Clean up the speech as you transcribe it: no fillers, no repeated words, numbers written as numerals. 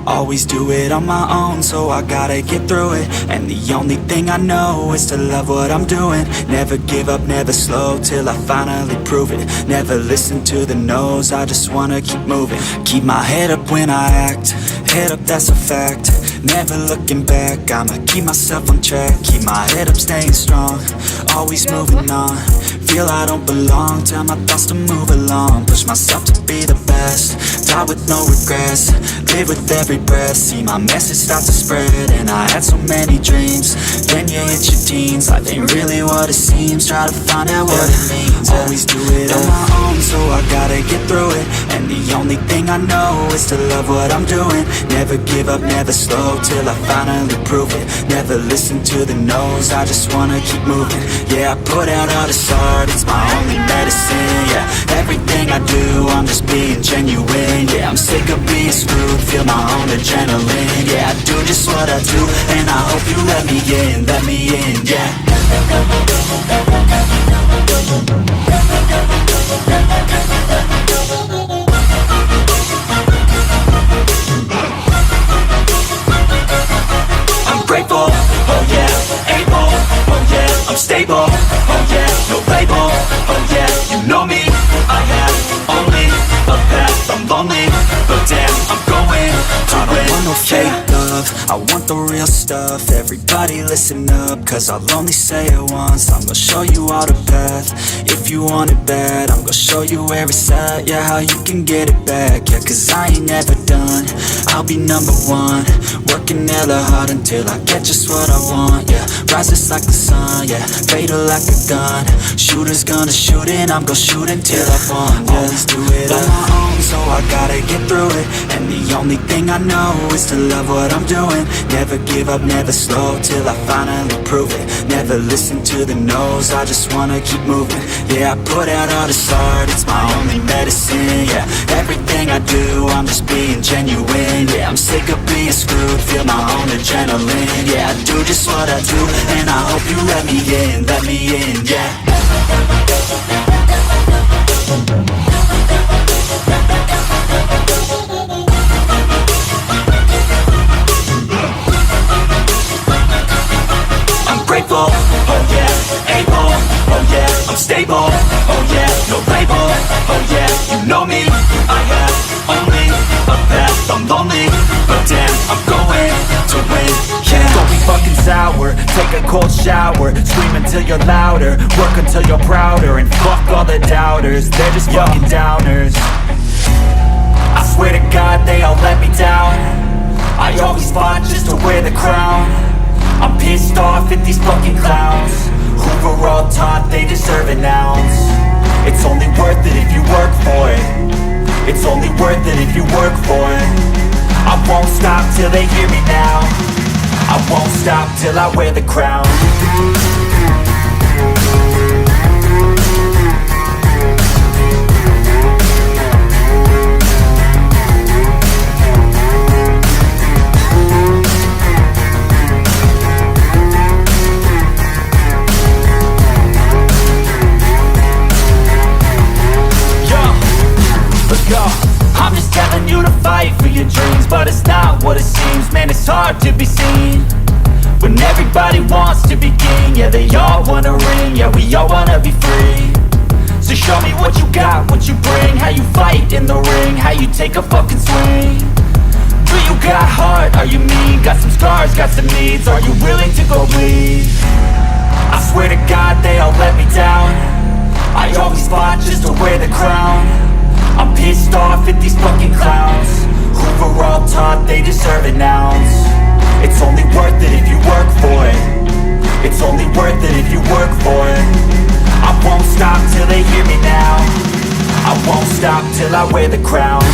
Always do it on my own, so I gotta get through it. And the only thing I know is to love what I'm doing. Never give up, never slow, till I finally prove it. Never listen to the no's, I just wanna keep moving. Keep my head up when I act, head up, that's a fact. Never looking back, I'ma keep myself on track. Keep my head up, staying strong, always moving on. Feel I don't belong, tell my thoughts to move along. Push myself to be the best, die with no regrets. Live with every breath, see my message start to spread. And I had so many dreams, then you hit your teens. Life ain't really what it seems, try to find out what it means. Always do it on my own, so I gotta get through it. And the only thing I know is to love what I'm doing. Never give up, never slow, till I finally prove it. Never listen to the no's, I just wanna keep moving. Yeah, I put out all this art, it's my only medicine. Yeah, everything I do, I'm just being genuine. Yeah, I'm sick of being screwed, feel my own adrenaline. Yeah, I do just what I do, and I hope you let me in, yeah. I'm grateful, oh yeah, able, oh yeah, I'm stable, oh yeah, no label, oh yeah, you know me, I have only a path, I'm lonely, but damn, I'm going to win. I don't want no fake love, I want the real stuff. Everybody listen up, cause I'll only say it once. I'm gonna show you all the path, if you want it bad. I'm gonna show you where it's at, yeah, how you can get it back. Yeah, cause I ain't never done, I'll be number one. Working hella hard until I get just what I want, yeah. Rises like the sun, yeah, fatal like a gun. Shooter's gonna shoot and I'm gonna shoot until I won, yeah. Always do it on my own, so I gotta get through it. And the only thing I know is to love what I'm doing. Never give up, never slow, till I finally prove it. Never listen to the no's, I just wanna keep moving. Yeah, I put out all this art, it's my only medicine. Yeah, everything I do, I'm just being genuine. Yeah, I'm sick of being screwed, feel my own adrenaline. Yeah, I do just what I do, and I hope you let me in, yeah. I'm grateful, oh yeah, able, oh yeah, I'm stable, oh yeah, no label, oh yeah, you know me, I have only a path, I'm lonely, but damn, I'm going to win, yeah. Don't be fucking sour, take a cold shower, scream until you're louder, work until you're prouder, and fuck all the doubters, they're just fucking downers. I swear to God they all let me down, I always fought just to wear the crown. I'm pissed off at these fucking clowns who were all taught they deserve an ounce. It's only worth it if you work for it, it's only worth it if you work for it. I won't stop till they hear me now, I won't stop till I wear the crown. I'm just telling you to fight for your dreams, but it's not what it seems. Man, it's hard to be seen when everybody wants to be king. Yeah, they all all want a ring, yeah, we all wanna be free. So show me what you got, what you bring, how you fight in the ring, how you take a fucking swing. Do you got heart, are you mean? Got some scars, got some needs, are you willing to go bleed? I swear to God they all let me down. I always fought just to wear the crown. I'm pissed off at these fucking clowns who were all taught they deserve an ounce. It's only worth it if you work for it. It's only worth it if you work for it. I won't stop till they hear me now. I won't stop till I wear the crown.